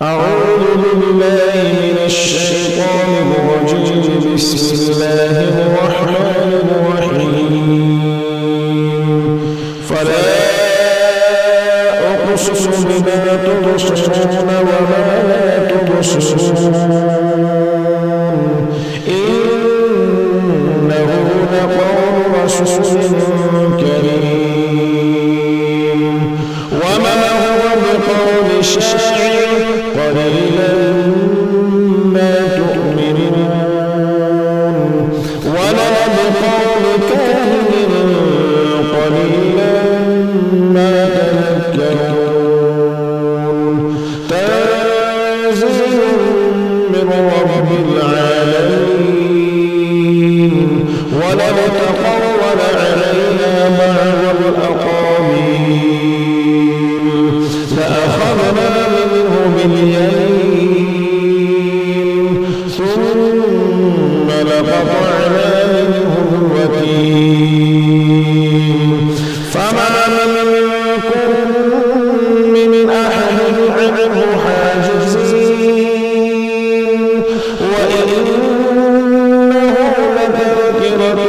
أعوذ بالله من الشيطان الرجيم. بسم الله الرحمن الرحيم. فلا أقسم بما تبصرون وما لا تبصرون إنه لقول رسول كريم وما هو بقول شاعر قليلا ما تؤمنون ولا بقول كاهن قليلا ما تذكرون تنزيل من رب العالمين ولو تقول علينا بعض الأقاويل لأخذنا منه باليمين ثم لقطعنا منه الوتين فما منكم من أحد عنه حاجزين وإنه لتذكرة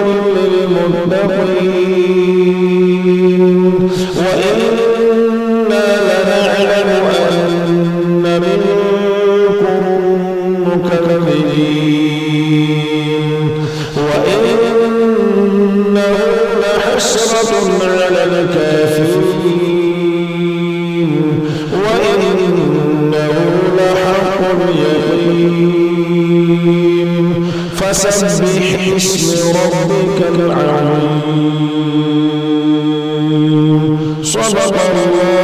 للمتقين وإنا لنعلم أن منكم مكذبين وإنه لحسرة على الكافرين وإنه لحق اليقين فسبح باسم ربك العظيم. صدق الله